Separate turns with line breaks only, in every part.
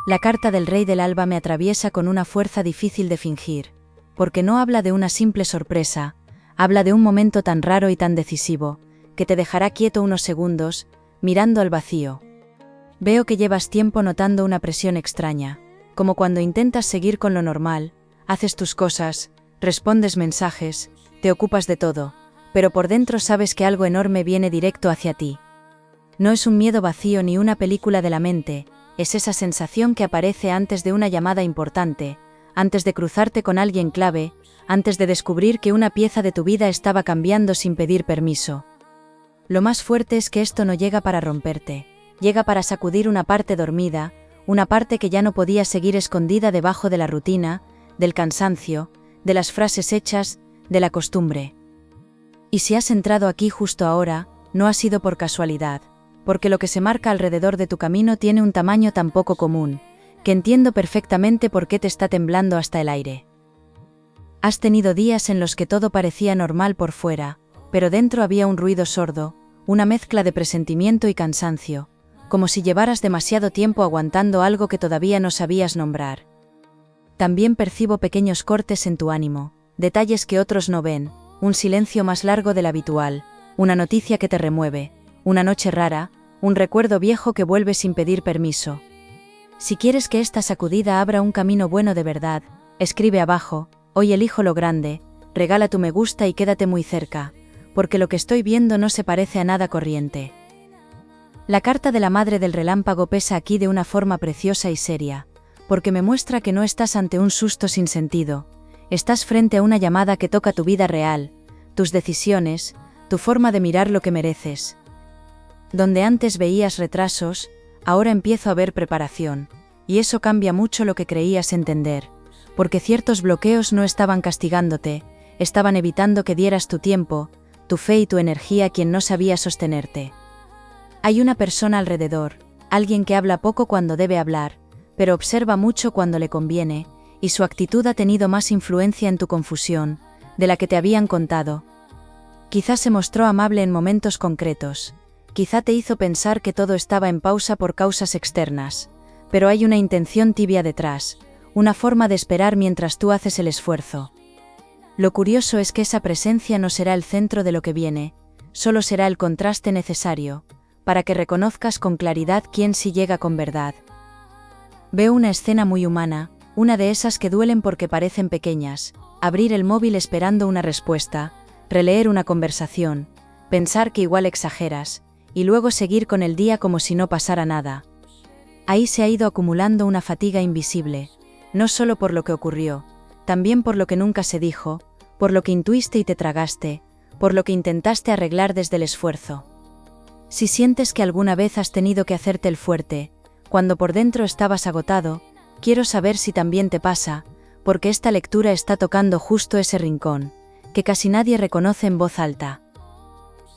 La carta del Rey del Alba me atraviesa con una fuerza difícil de fingir, porque no habla de una simple sorpresa, habla de un momento tan raro y tan decisivo, que te dejará quieto unos segundos, mirando al vacío. Veo que llevas tiempo notando una presión extraña, como cuando intentas seguir con lo normal, haces tus cosas, respondes mensajes, te ocupas de todo, pero por dentro sabes que algo enorme viene directo hacia ti. No es un miedo vacío ni una película de la mente, es esa sensación que aparece antes de una llamada importante, antes de cruzarte con alguien clave, antes de descubrir que una pieza de tu vida estaba cambiando sin pedir permiso. Lo más fuerte es que esto no llega para romperte, llega para sacudir una parte dormida, una parte que ya no podía seguir escondida debajo de la rutina, del cansancio, de las frases hechas, de la costumbre. Y si has entrado aquí justo ahora, no ha sido por casualidad, porque lo que se marca alrededor de tu camino tiene un tamaño tan poco común, que entiendo perfectamente por qué te está temblando hasta el aire. Has tenido días en los que todo parecía normal por fuera, pero dentro había un ruido sordo, una mezcla de presentimiento y cansancio, como si llevaras demasiado tiempo aguantando algo que todavía no sabías nombrar. También percibo pequeños cortes en tu ánimo, detalles que otros no ven, un silencio más largo del habitual, una noticia que te remueve, una noche rara, un recuerdo viejo que vuelve sin pedir permiso. Si quieres que esta sacudida abra un camino bueno de verdad, escribe abajo: hoy elijo lo grande, regala tu me gusta y quédate muy cerca, porque lo que estoy viendo no se parece a nada corriente. La carta de la Madre del Relámpago pesa aquí de una forma preciosa y seria, porque me muestra que no estás ante un susto sin sentido, estás frente a una llamada que toca tu vida real, tus decisiones, tu forma de mirar lo que mereces. Donde antes veías retrasos, ahora empiezo a ver preparación, y eso cambia mucho lo que creías entender, porque ciertos bloqueos no estaban castigándote, estaban evitando que dieras tu tiempo, tu fe y tu energía a quien no sabía sostenerte. Hay una persona alrededor, alguien que habla poco cuando debe hablar, pero observa mucho cuando le conviene, y su actitud ha tenido más influencia en tu confusión, de la que te habían contado. Quizás se mostró amable en momentos concretos, quizá te hizo pensar que todo estaba en pausa por causas externas, pero hay una intención tibia detrás, una forma de esperar mientras tú haces el esfuerzo. Lo curioso es que esa presencia no será el centro de lo que viene, solo será el contraste necesario, para que reconozcas con claridad quién sí llega con verdad. Veo una escena muy humana, una de esas que duelen porque parecen pequeñas, abrir el móvil esperando una respuesta, releer una conversación, pensar que igual exageras, y luego seguir con el día como si no pasara nada. Ahí se ha ido acumulando una fatiga invisible, no solo por lo que ocurrió, también por lo que nunca se dijo, por lo que intuiste y te tragaste, por lo que intentaste arreglar desde el esfuerzo. Si sientes que alguna vez has tenido que hacerte el fuerte, cuando por dentro estabas agotado, quiero saber si también te pasa, porque esta lectura está tocando justo ese rincón, que casi nadie reconoce en voz alta.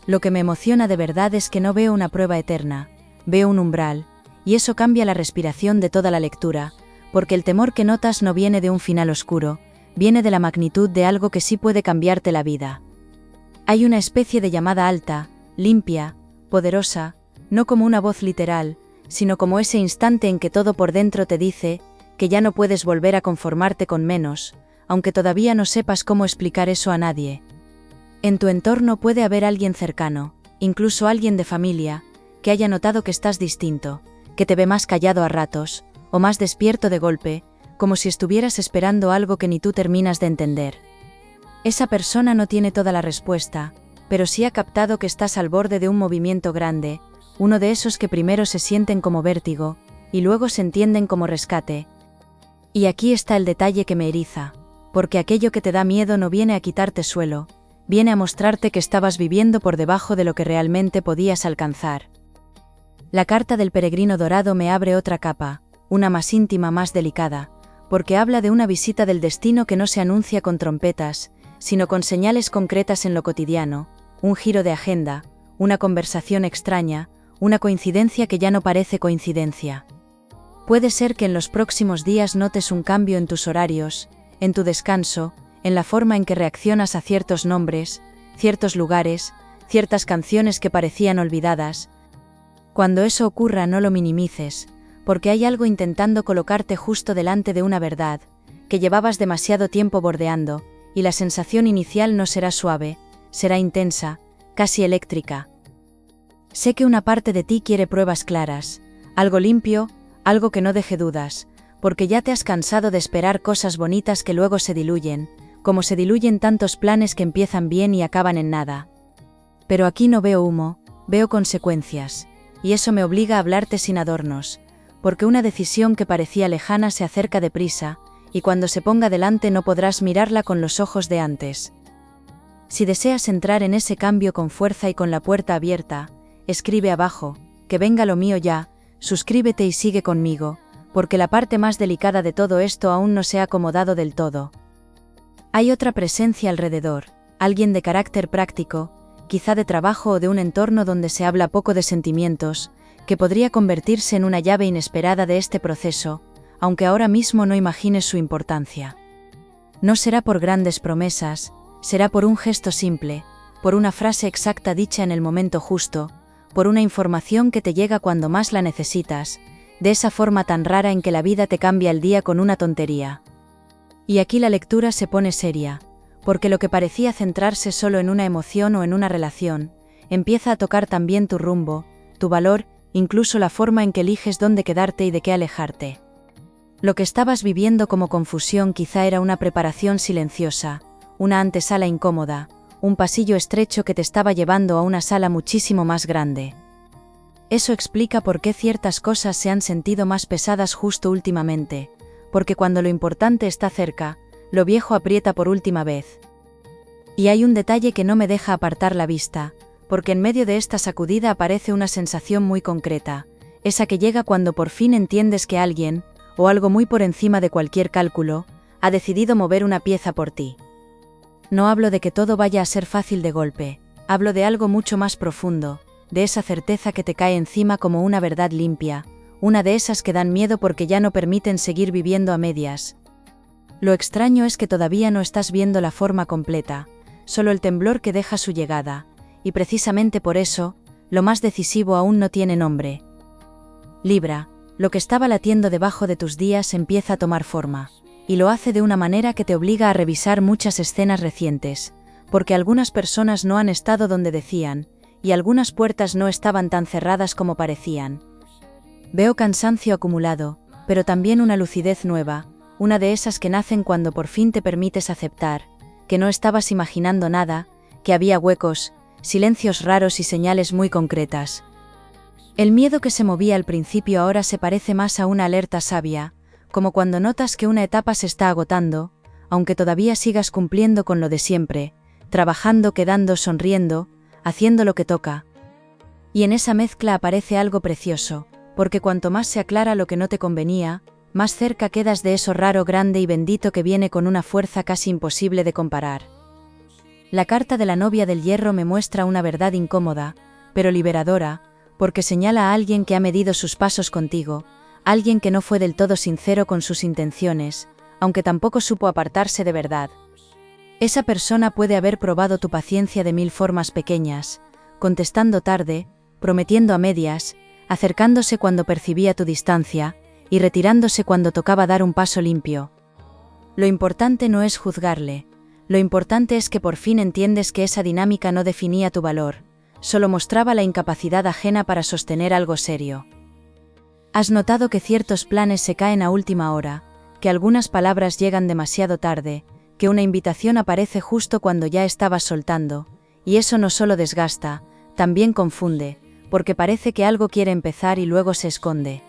Lo que me emociona de verdad es que no veo una prueba eterna, veo un umbral, y eso cambia la respiración de toda la lectura, porque el temor que notas no viene de un final oscuro, viene de la magnitud de algo que sí puede cambiarte la vida. Hay una especie de llamada alta, limpia, poderosa, no como una voz literal, sino como ese instante en que todo por dentro te dice que ya no puedes volver a conformarte con menos, aunque todavía no sepas cómo explicar eso a nadie. En tu entorno puede haber alguien cercano, incluso alguien de familia, que haya notado que estás distinto, que te ve más callado a ratos, o más despierto de golpe, como si estuvieras esperando algo que ni tú terminas de entender. Esa persona no tiene toda la respuesta, pero sí ha captado que estás al borde de un movimiento grande, uno de esos que primero se sienten como vértigo, y luego se entienden como rescate. Y aquí está el detalle que me eriza, porque aquello que te da miedo no viene a quitarte suelo, viene a mostrarte que estabas viviendo por debajo de lo que realmente podías alcanzar. La carta del peregrino dorado me abre otra capa, una más íntima, más delicada, porque habla de una visita del destino que no se anuncia con trompetas, sino con señales concretas en lo cotidiano, un giro de agenda, una conversación extraña, una coincidencia que ya no parece coincidencia. Puede ser que en los próximos días notes un cambio en tus horarios, en tu descanso, en la forma en que reaccionas a ciertos nombres, ciertos lugares, ciertas canciones que parecían olvidadas. Cuando eso ocurra no lo minimices, porque hay algo intentando colocarte justo delante de una verdad, que llevabas demasiado tiempo bordeando, y la sensación inicial no será suave, será intensa, casi eléctrica. Sé que una parte de ti quiere pruebas claras, algo limpio, algo que no deje dudas, porque ya te has cansado de esperar cosas bonitas que luego se diluyen, como se diluyen tantos planes que empiezan bien y acaban en nada. Pero aquí no veo humo, veo consecuencias, y eso me obliga a hablarte sin adornos, porque una decisión que parecía lejana se acerca deprisa, y cuando se ponga delante no podrás mirarla con los ojos de antes. Si deseas entrar en ese cambio con fuerza y con la puerta abierta, escribe abajo, que venga lo mío ya, suscríbete y sigue conmigo, porque la parte más delicada de todo esto aún no se ha acomodado del todo. Hay otra presencia alrededor, alguien de carácter práctico, quizá de trabajo o de un entorno donde se habla poco de sentimientos, que podría convertirse en una llave inesperada de este proceso, aunque ahora mismo no imagines su importancia. No será por grandes promesas, será por un gesto simple, por una frase exacta dicha en el momento justo, por una información que te llega cuando más la necesitas, de esa forma tan rara en que la vida te cambia el día con una tontería. Y aquí la lectura se pone seria, porque lo que parecía centrarse solo en una emoción o en una relación, empieza a tocar también tu rumbo, tu valor, incluso la forma en que eliges dónde quedarte y de qué alejarte. Lo que estabas viviendo como confusión quizá era una preparación silenciosa, una antesala incómoda, un pasillo estrecho que te estaba llevando a una sala muchísimo más grande. Eso explica por qué ciertas cosas se han sentido más pesadas justo últimamente, porque cuando lo importante está cerca, lo viejo aprieta por última vez. Y hay un detalle que no me deja apartar la vista, porque en medio de esta sacudida aparece una sensación muy concreta, esa que llega cuando por fin entiendes que alguien, o algo muy por encima de cualquier cálculo, ha decidido mover una pieza por ti. No hablo de que todo vaya a ser fácil de golpe, hablo de algo mucho más profundo, de esa certeza que te cae encima como una verdad limpia, una de esas que dan miedo porque ya no permiten seguir viviendo a medias. Lo extraño es que todavía no estás viendo la forma completa, solo el temblor que deja su llegada, y precisamente por eso, lo más decisivo aún no tiene nombre. Libra, lo que estaba latiendo debajo de tus días empieza a tomar forma. Y lo hace de una manera que te obliga a revisar muchas escenas recientes, porque algunas personas no han estado donde decían, y algunas puertas no estaban tan cerradas como parecían. Veo cansancio acumulado, pero también una lucidez nueva, una de esas que nacen cuando por fin te permites aceptar, que no estabas imaginando nada, que había huecos, silencios raros y señales muy concretas. El miedo que se movía al principio ahora se parece más a una alerta sabia, como cuando notas que una etapa se está agotando, aunque todavía sigas cumpliendo con lo de siempre, trabajando, quedando, sonriendo, haciendo lo que toca. Y en esa mezcla aparece algo precioso, porque cuanto más se aclara lo que no te convenía, más cerca quedas de eso raro, grande y bendito que viene con una fuerza casi imposible de comparar. La carta de la novia del hierro me muestra una verdad incómoda, pero liberadora, porque señala a alguien que ha medido sus pasos contigo, alguien que no fue del todo sincero con sus intenciones, aunque tampoco supo apartarse de verdad. Esa persona puede haber probado tu paciencia de mil formas pequeñas, contestando tarde, prometiendo a medias, acercándose cuando percibía tu distancia, y retirándose cuando tocaba dar un paso limpio. Lo importante no es juzgarle, lo importante es que por fin entiendes que esa dinámica no definía tu valor, solo mostraba la incapacidad ajena para sostener algo serio. Has notado que ciertos planes se caen a última hora, que algunas palabras llegan demasiado tarde, que una invitación aparece justo cuando ya estabas soltando, y eso no solo desgasta, también confunde, porque parece que algo quiere empezar y luego se esconde.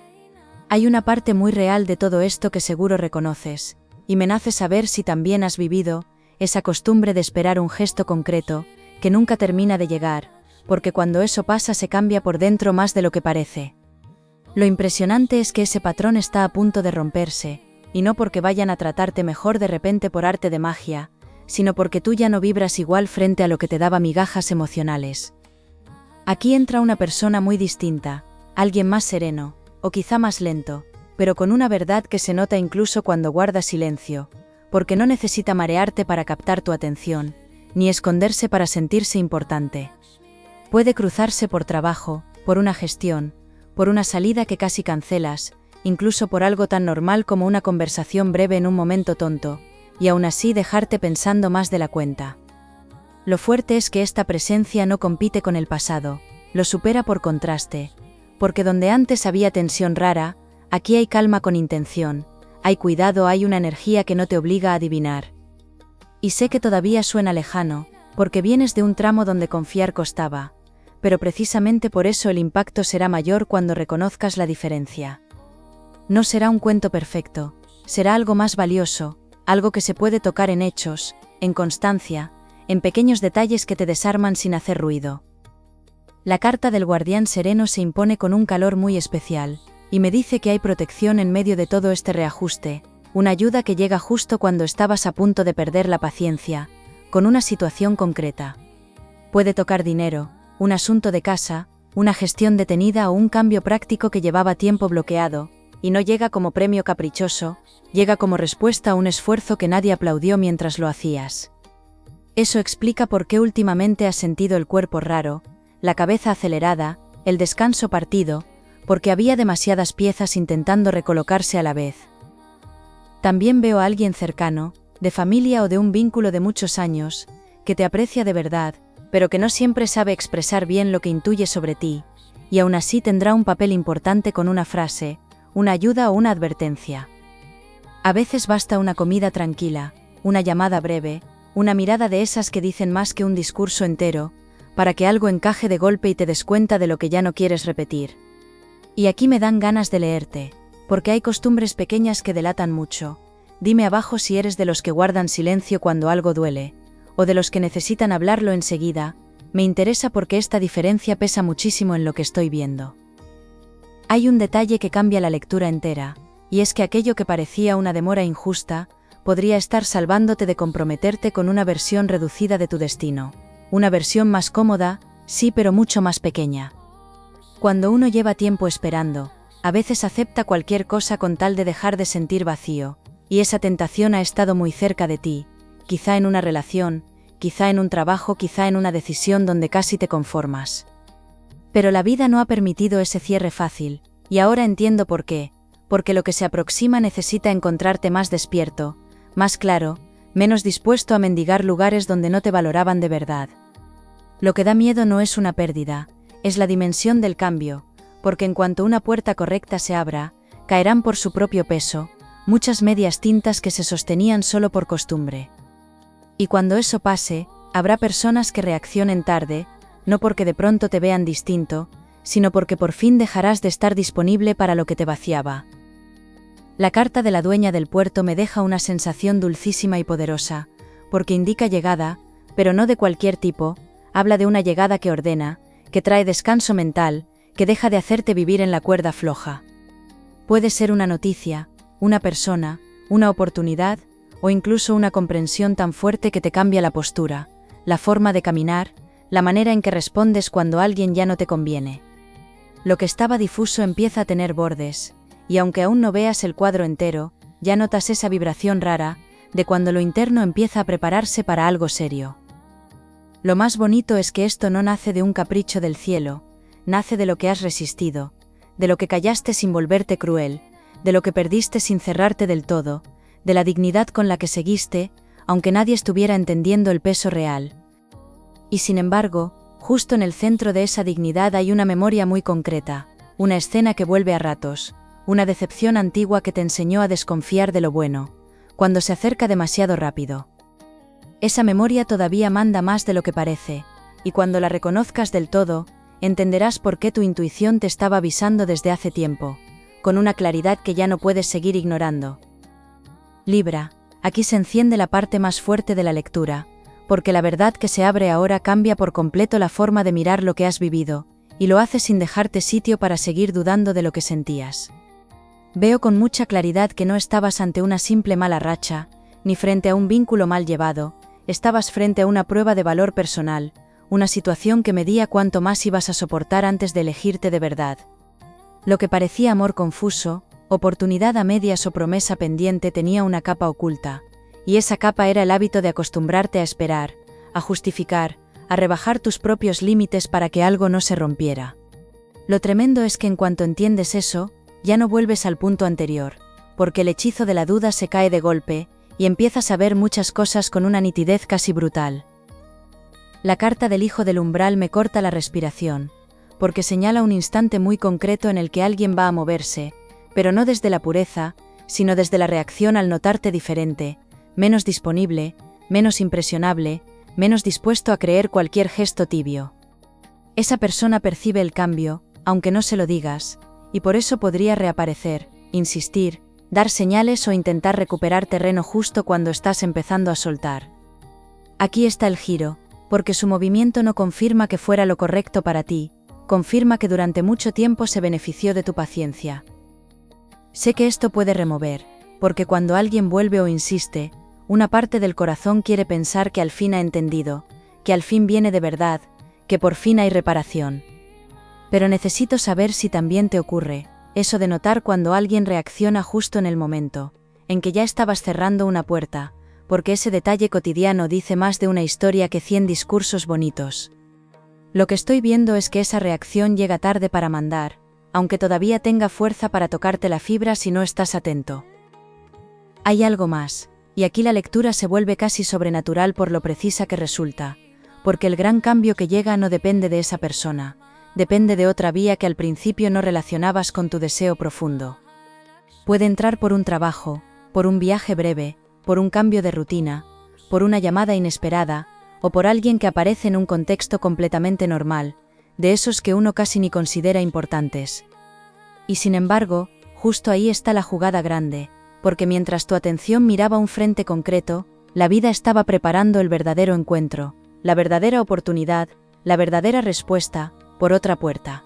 Hay una parte muy real de todo esto que seguro reconoces, y me nace saber si también has vivido esa costumbre de esperar un gesto concreto, que nunca termina de llegar, porque cuando eso pasa se cambia por dentro más de lo que parece. Lo impresionante es que ese patrón está a punto de romperse, y no porque vayan a tratarte mejor de repente por arte de magia, sino porque tú ya no vibras igual frente a lo que te daba migajas emocionales. Aquí entra una persona muy distinta, alguien más sereno, o quizá más lento, pero con una verdad que se nota incluso cuando guarda silencio, porque no necesita marearte para captar tu atención, ni esconderse para sentirse importante. Puede cruzarse por trabajo, por una gestión, por una salida que casi cancelas, incluso por algo tan normal como una conversación breve en un momento tonto, y aún así dejarte pensando más de la cuenta. Lo fuerte es que esta presencia no compite con el pasado, lo supera por contraste, porque donde antes había tensión rara, aquí hay calma con intención, hay cuidado, hay una energía que no te obliga a adivinar. Y sé que todavía suena lejano, porque vienes de un tramo donde confiar costaba, pero precisamente por eso el impacto será mayor cuando reconozcas la diferencia. No será un cuento perfecto, será algo más valioso, algo que se puede tocar en hechos, en constancia, en pequeños detalles que te desarman sin hacer ruido. La carta del guardián sereno se impone con un calor muy especial, y me dice que hay protección en medio de todo este reajuste, una ayuda que llega justo cuando estabas a punto de perder la paciencia, con una situación concreta. Puede tocar dinero, un asunto de casa, una gestión detenida o un cambio práctico que llevaba tiempo bloqueado, y no llega como premio caprichoso, llega como respuesta a un esfuerzo que nadie aplaudió mientras lo hacías. Eso explica por qué últimamente has sentido el cuerpo raro, la cabeza acelerada, el descanso partido, porque había demasiadas piezas intentando recolocarse a la vez. También veo a alguien cercano, de familia o de un vínculo de muchos años, que te aprecia de verdad, pero que no siempre sabe expresar bien lo que intuye sobre ti, y aún así tendrá un papel importante con una frase, una ayuda o una advertencia. A veces basta una comida tranquila, una llamada breve, una mirada de esas que dicen más que un discurso entero, para que algo encaje de golpe y te des cuenta de lo que ya no quieres repetir. Y aquí me dan ganas de leerte, porque hay costumbres pequeñas que delatan mucho. Dime abajo si eres de los que guardan silencio cuando algo duele, o de los que necesitan hablarlo enseguida. Me interesa porque esta diferencia pesa muchísimo en lo que estoy viendo. Hay un detalle que cambia la lectura entera, y es que aquello que parecía una demora injusta, podría estar salvándote de comprometerte con una versión reducida de tu destino. Una versión más cómoda, sí, pero mucho más pequeña. Cuando uno lleva tiempo esperando, a veces acepta cualquier cosa con tal de dejar de sentir vacío, y esa tentación ha estado muy cerca de ti, quizá en una relación, quizá en un trabajo, quizá en una decisión donde casi te conformas. Pero la vida no ha permitido ese cierre fácil, y ahora entiendo por qué, porque lo que se aproxima necesita encontrarte más despierto, más claro, menos dispuesto a mendigar lugares donde no te valoraban de verdad. Lo que da miedo no es una pérdida, es la dimensión del cambio, porque en cuanto una puerta correcta se abra, caerán por su propio peso, muchas medias tintas que se sostenían solo por costumbre. Y cuando eso pase, habrá personas que reaccionen tarde, no porque de pronto te vean distinto, sino porque por fin dejarás de estar disponible para lo que te vaciaba. La carta de la dueña del puerto me deja una sensación dulcísima y poderosa, porque indica llegada, pero no de cualquier tipo, habla de una llegada que ordena, que trae descanso mental, que deja de hacerte vivir en la cuerda floja. Puede ser una noticia, una persona, una oportunidad, o incluso una comprensión tan fuerte que te cambia la postura, la forma de caminar, la manera en que respondes cuando alguien ya no te conviene. Lo que estaba difuso empieza a tener bordes, y aunque aún no veas el cuadro entero, ya notas esa vibración rara, de cuando lo interno empieza a prepararse para algo serio. Lo más bonito es que esto no nace de un capricho del cielo, nace de lo que has resistido, de lo que callaste sin volverte cruel, de lo que perdiste sin cerrarte del todo, de la dignidad con la que seguiste, aunque nadie estuviera entendiendo el peso real. Y sin embargo, justo en el centro de esa dignidad hay una memoria muy concreta, una escena que vuelve a ratos, una decepción antigua que te enseñó a desconfiar de lo bueno, cuando se acerca demasiado rápido. Esa memoria todavía manda más de lo que parece, y cuando la reconozcas del todo, entenderás por qué tu intuición te estaba avisando desde hace tiempo, con una claridad que ya no puedes seguir ignorando. Libra, aquí se enciende la parte más fuerte de la lectura, porque la verdad que se abre ahora cambia por completo la forma de mirar lo que has vivido, y lo hace sin dejarte sitio para seguir dudando de lo que sentías. Veo con mucha claridad que no estabas ante una simple mala racha, ni frente a un vínculo mal llevado, estabas frente a una prueba de valor personal, una situación que medía cuánto más ibas a soportar antes de elegirte de verdad. Lo que parecía amor confuso, oportunidad a medias o promesa pendiente tenía una capa oculta, y esa capa era el hábito de acostumbrarte a esperar, a justificar, a rebajar tus propios límites para que algo no se rompiera. Lo tremendo es que en cuanto entiendes eso, ya no vuelves al punto anterior, porque el hechizo de la duda se cae de golpe, y empiezas a ver muchas cosas con una nitidez casi brutal. La carta del hijo del umbral me corta la respiración, porque señala un instante muy concreto en el que alguien va a moverse, pero no desde la pureza, sino desde la reacción al notarte diferente, menos disponible, menos impresionable, menos dispuesto a creer cualquier gesto tibio. Esa persona percibe el cambio, aunque no se lo digas, y por eso podría reaparecer, insistir, dar señales o intentar recuperar terreno justo cuando estás empezando a soltar. Aquí está el giro, porque su movimiento no confirma que fuera lo correcto para ti, confirma que durante mucho tiempo se benefició de tu paciencia. Sé que esto puede remover, porque cuando alguien vuelve o insiste, una parte del corazón quiere pensar que al fin ha entendido, que al fin viene de verdad, que por fin hay reparación. Pero necesito saber si también te ocurre, eso de notar cuando alguien reacciona justo en el momento, en que ya estabas cerrando una puerta, porque ese detalle cotidiano dice más de una historia que 100 discursos bonitos. Lo que estoy viendo es que esa reacción llega tarde para mandar, aunque todavía tenga fuerza para tocarte la fibra si no estás atento. Hay algo más, y aquí la lectura se vuelve casi sobrenatural por lo precisa que resulta, porque el gran cambio que llega no depende de esa persona, depende de otra vía que al principio no relacionabas con tu deseo profundo. Puede entrar por un trabajo, por un viaje breve, por un cambio de rutina, por una llamada inesperada, o por alguien que aparece en un contexto completamente normal, de esos que uno casi ni considera importantes. Y sin embargo, justo ahí está la jugada grande, porque mientras tu atención miraba un frente concreto, la vida estaba preparando el verdadero encuentro, la verdadera oportunidad, la verdadera respuesta, por otra puerta.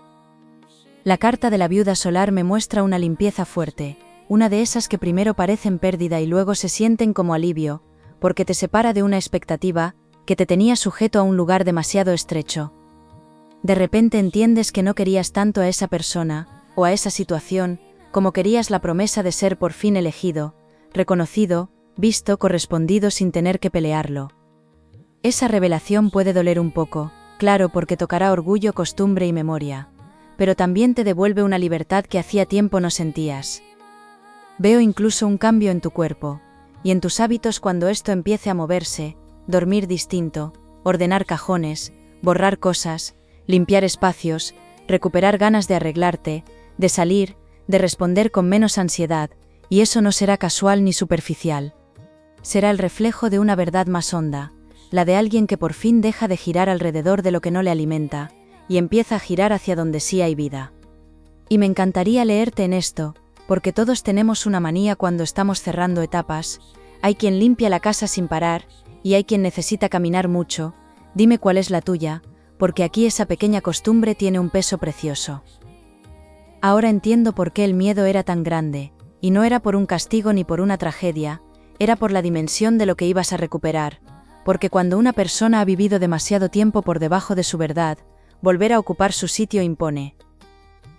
La carta de la viuda solar me muestra una limpieza fuerte, una de esas que primero parecen pérdida y luego se sienten como alivio, porque te separa de una expectativa que te tenía sujeto a un lugar demasiado estrecho. De repente entiendes que no querías tanto a esa persona, o a esa situación, como querías la promesa de ser por fin elegido, reconocido, visto, correspondido sin tener que pelearlo. Esa revelación puede doler un poco, claro, porque tocará orgullo, costumbre y memoria, pero también te devuelve una libertad que hacía tiempo no sentías. Veo incluso un cambio en tu cuerpo, y en tus hábitos cuando esto empiece a moverse, dormir distinto, ordenar cajones, borrar cosas, limpiar espacios, recuperar ganas de arreglarte, de salir, de responder con menos ansiedad, y eso no será casual ni superficial. Será el reflejo de una verdad más honda, la de alguien que por fin deja de girar alrededor de lo que no le alimenta, y empieza a girar hacia donde sí hay vida. Y me encantaría leerte en esto, porque todos tenemos una manía cuando estamos cerrando etapas, hay quien limpia la casa sin parar, y hay quien necesita caminar mucho, dime cuál es la tuya, porque aquí esa pequeña costumbre tiene un peso precioso. Ahora entiendo por qué el miedo era tan grande, y no era por un castigo ni por una tragedia, era por la dimensión de lo que ibas a recuperar, porque cuando una persona ha vivido demasiado tiempo por debajo de su verdad, volver a ocupar su sitio impone.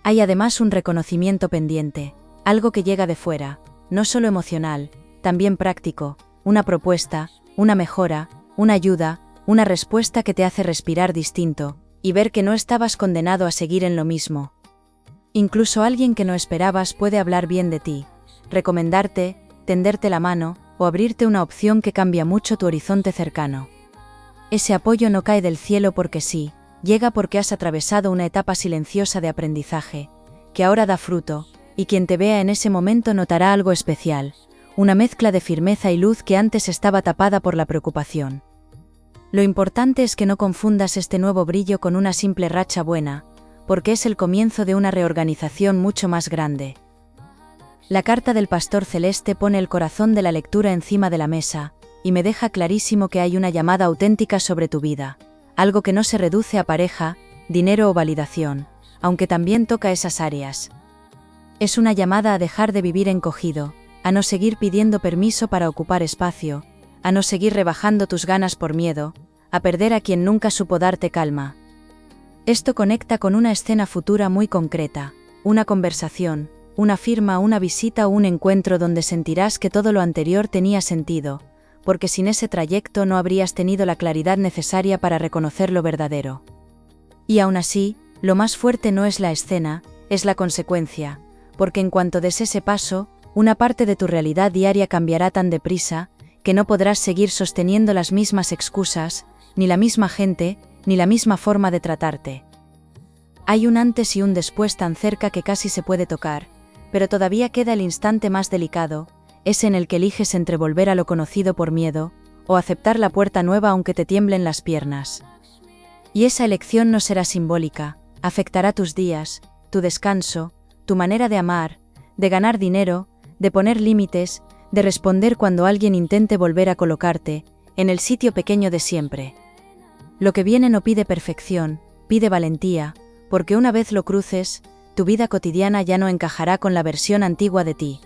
Hay además un reconocimiento pendiente, algo que llega de fuera, no solo emocional, también práctico, una propuesta, una mejora, una ayuda, una respuesta que te hace respirar distinto, y ver que no estabas condenado a seguir en lo mismo. Incluso alguien que no esperabas puede hablar bien de ti, recomendarte, tenderte la mano, o abrirte una opción que cambia mucho tu horizonte cercano. Ese apoyo no cae del cielo porque sí, llega porque has atravesado una etapa silenciosa de aprendizaje, que ahora da fruto, y quien te vea en ese momento notará algo especial, una mezcla de firmeza y luz que antes estaba tapada por la preocupación. Lo importante es que no confundas este nuevo brillo con una simple racha buena, porque es el comienzo de una reorganización mucho más grande. La carta del pastor celeste pone el corazón de la lectura encima de la mesa, y me deja clarísimo que hay una llamada auténtica sobre tu vida, algo que no se reduce a pareja, dinero o validación, aunque también toca esas áreas. Es una llamada a dejar de vivir encogido, a no seguir pidiendo permiso para ocupar espacio, a no seguir rebajando tus ganas por miedo, a perder a quien nunca supo darte calma. Esto conecta con una escena futura muy concreta, una conversación, una firma, una visita o un encuentro donde sentirás que todo lo anterior tenía sentido, porque sin ese trayecto no habrías tenido la claridad necesaria para reconocer lo verdadero. Y aún así, lo más fuerte no es la escena, es la consecuencia, porque en cuanto des ese paso, una parte de tu realidad diaria cambiará tan deprisa, que no podrás seguir sosteniendo las mismas excusas, ni la misma gente, ni la misma forma de tratarte. Hay un antes y un después tan cerca que casi se puede tocar, pero todavía queda el instante más delicado, ese en el que eliges entre volver a lo conocido por miedo, o aceptar la puerta nueva aunque te tiemblen las piernas. Y esa elección no será simbólica, afectará tus días, tu descanso, tu manera de amar, de ganar dinero, de poner límites, de responder cuando alguien intente volver a colocarte, en el sitio pequeño de siempre. Lo que viene no pide perfección, pide valentía, porque una vez lo cruces, tu vida cotidiana ya no encajará con la versión antigua de ti.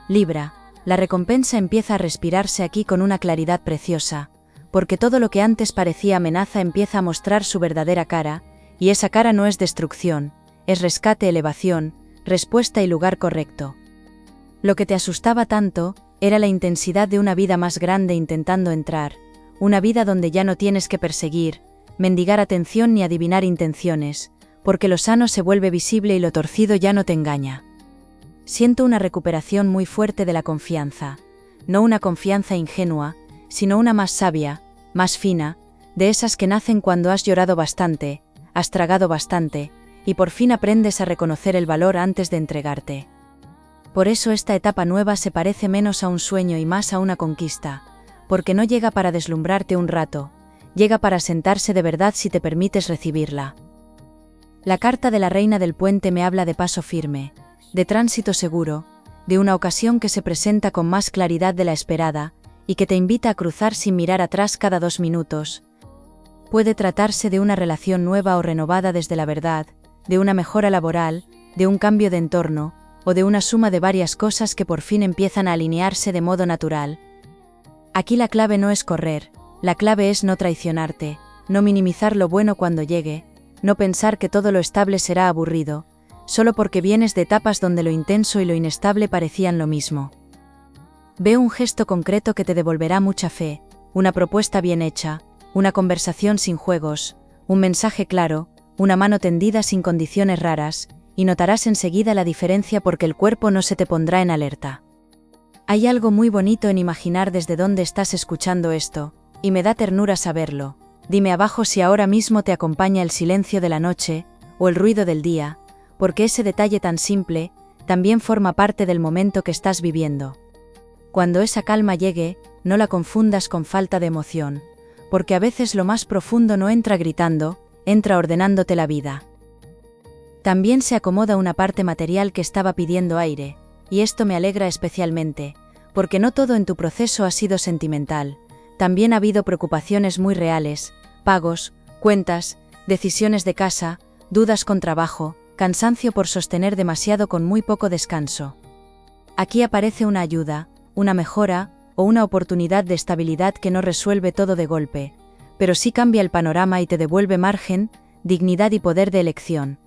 Libra, la recompensa empieza a respirarse aquí con una claridad preciosa, porque todo lo que antes parecía amenaza empieza a mostrar su verdadera cara, y esa cara no es destrucción, es rescate, elevación, respuesta y lugar correcto. Lo que te asustaba tanto, era la intensidad de una vida más grande intentando entrar, una vida donde ya no tienes que perseguir, mendigar atención ni adivinar intenciones, porque lo sano se vuelve visible y lo torcido ya no te engaña. Siento una recuperación muy fuerte de la confianza, no una confianza ingenua, sino una más sabia, más fina, de esas que nacen cuando has llorado bastante, has tragado bastante, y por fin aprendes a reconocer el valor antes de entregarte. Por eso esta etapa nueva se parece menos a un sueño y más a una conquista, porque no llega para deslumbrarte un rato, llega para sentarse de verdad si te permites recibirla. La carta de la reina del puente me habla de paso firme, de tránsito seguro, de una ocasión que se presenta con más claridad de la esperada, y que te invita a cruzar sin mirar atrás cada 2 minutos. Puede tratarse de una relación nueva o renovada desde la verdad, de una mejora laboral, de un cambio de entorno, o de una suma de varias cosas que por fin empiezan a alinearse de modo natural. Aquí la clave no es correr, la clave es no traicionarte, no minimizar lo bueno cuando llegue, no pensar que todo lo estable será aburrido, solo porque vienes de etapas donde lo intenso y lo inestable parecían lo mismo. Veo un gesto concreto que te devolverá mucha fe, una propuesta bien hecha, una conversación sin juegos, un mensaje claro, una mano tendida sin condiciones raras, y notarás enseguida la diferencia porque el cuerpo no se te pondrá en alerta. Hay algo muy bonito en imaginar desde dónde estás escuchando esto, y me da ternura saberlo. Dime abajo si ahora mismo te acompaña el silencio de la noche, o el ruido del día, porque ese detalle tan simple, también forma parte del momento que estás viviendo. Cuando esa calma llegue, no la confundas con falta de emoción, porque a veces lo más profundo no entra gritando, entra ordenándote la vida. También se acomoda una parte material que estaba pidiendo aire, y esto me alegra especialmente, porque no todo en tu proceso ha sido sentimental, también ha habido preocupaciones muy reales, pagos, cuentas, decisiones de casa, dudas con trabajo, cansancio por sostener demasiado con muy poco descanso. Aquí aparece una ayuda, una mejora, o una oportunidad de estabilidad que no resuelve todo de golpe, pero sí cambia el panorama y te devuelve margen, dignidad y poder de elección.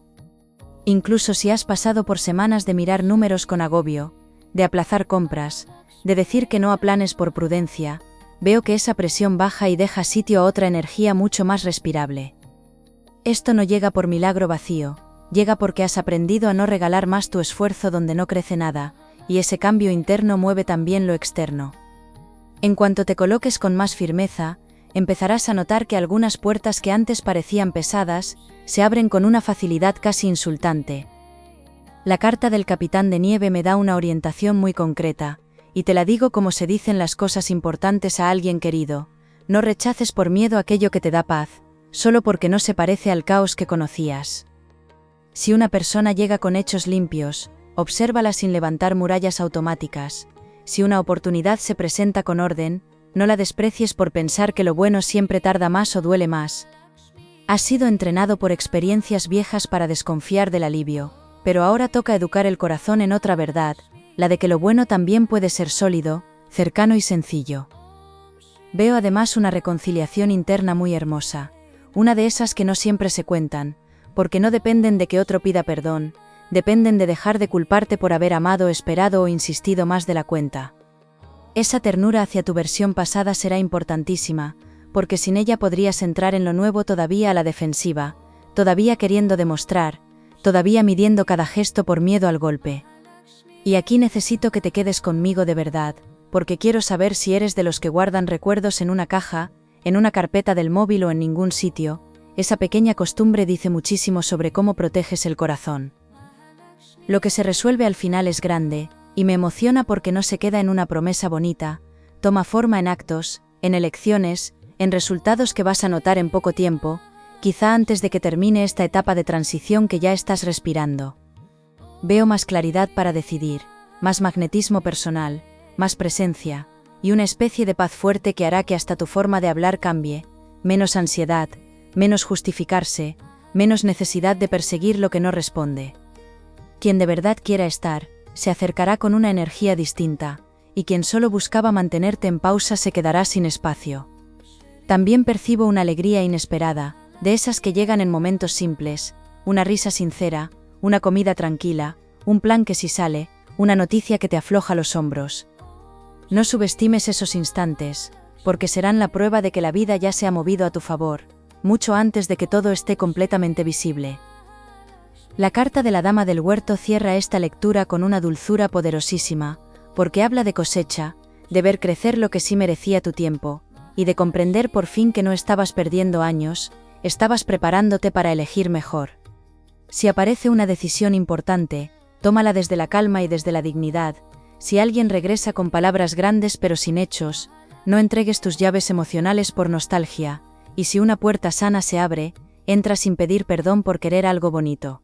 Incluso si has pasado por semanas de mirar números con agobio, de aplazar compras, de decir que no a planes por prudencia, veo que esa presión baja y deja sitio a otra energía mucho más respirable. Esto no llega por milagro vacío, llega porque has aprendido a no regalar más tu esfuerzo donde no crece nada, y ese cambio interno mueve también lo externo. En cuanto te coloques con más firmeza, empezarás a notar que algunas puertas que antes parecían pesadas, se abren con una facilidad casi insultante. La carta del Capitán de Nieve me da una orientación muy concreta, y te la digo como se dicen las cosas importantes a alguien querido: no rechaces por miedo aquello que te da paz, solo porque no se parece al caos que conocías. Si una persona llega con hechos limpios, obsérvala sin levantar murallas automáticas. Si una oportunidad se presenta con orden, no la desprecies por pensar que lo bueno siempre tarda más o duele más. Has sido entrenado por experiencias viejas para desconfiar del alivio, pero ahora toca educar el corazón en otra verdad, la de que lo bueno también puede ser sólido, cercano y sencillo. Veo además una reconciliación interna muy hermosa, una de esas que no siempre se cuentan, porque no dependen de que otro pida perdón, dependen de dejar de culparte por haber amado, esperado o insistido más de la cuenta. Esa ternura hacia tu versión pasada será importantísima, porque sin ella podrías entrar en lo nuevo todavía a la defensiva, todavía queriendo demostrar, todavía midiendo cada gesto por miedo al golpe. Y aquí necesito que te quedes conmigo de verdad, porque quiero saber si eres de los que guardan recuerdos en una caja, en una carpeta del móvil o en ningún sitio. Esa pequeña costumbre dice muchísimo sobre cómo proteges el corazón. Lo que se resuelve al final es grande, y me emociona porque no se queda en una promesa bonita, toma forma en actos, en elecciones, en resultados que vas a notar en poco tiempo, quizá antes de que termine esta etapa de transición que ya estás respirando. Veo más claridad para decidir, más magnetismo personal, más presencia, y una especie de paz fuerte que hará que hasta tu forma de hablar cambie, menos ansiedad, menos justificarse, menos necesidad de perseguir lo que no responde. Quien de verdad quiera estar, se acercará con una energía distinta, y quien solo buscaba mantenerte en pausa se quedará sin espacio. También percibo una alegría inesperada, de esas que llegan en momentos simples, una risa sincera, una comida tranquila, un plan que sí sale, una noticia que te afloja los hombros. No subestimes esos instantes, porque serán la prueba de que la vida ya se ha movido a tu favor, mucho antes de que todo esté completamente visible. La carta de la Dama del Huerto cierra esta lectura con una dulzura poderosísima, porque habla de cosecha, de ver crecer lo que sí merecía tu tiempo, y de comprender por fin que no estabas perdiendo años, estabas preparándote para elegir mejor. Si aparece una decisión importante, tómala desde la calma y desde la dignidad. Si alguien regresa con palabras grandes pero sin hechos, no entregues tus llaves emocionales por nostalgia, y si una puerta sana se abre, entra sin pedir perdón por querer algo bonito.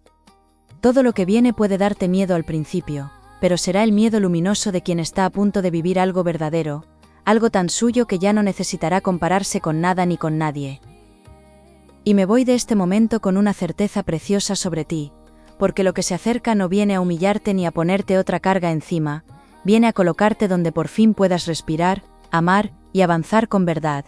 Todo lo que viene puede darte miedo al principio, pero será el miedo luminoso de quien está a punto de vivir algo verdadero, algo tan suyo que ya no necesitará compararse con nada ni con nadie. Y me voy de este momento con una certeza preciosa sobre ti, porque lo que se acerca no viene a humillarte ni a ponerte otra carga encima, viene a colocarte donde por fin puedas respirar, amar y avanzar con verdad.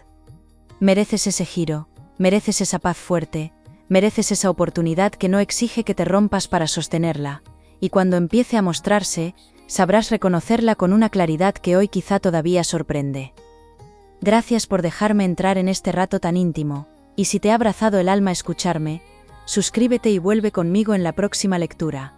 Mereces ese giro, mereces esa paz fuerte, mereces esa oportunidad que no exige que te rompas para sostenerla, y cuando empiece a mostrarse, sabrás reconocerla con una claridad que hoy quizá todavía sorprende. Gracias por dejarme entrar en este rato tan íntimo, y si te ha abrazado el alma escucharme, suscríbete y vuelve conmigo en la próxima lectura.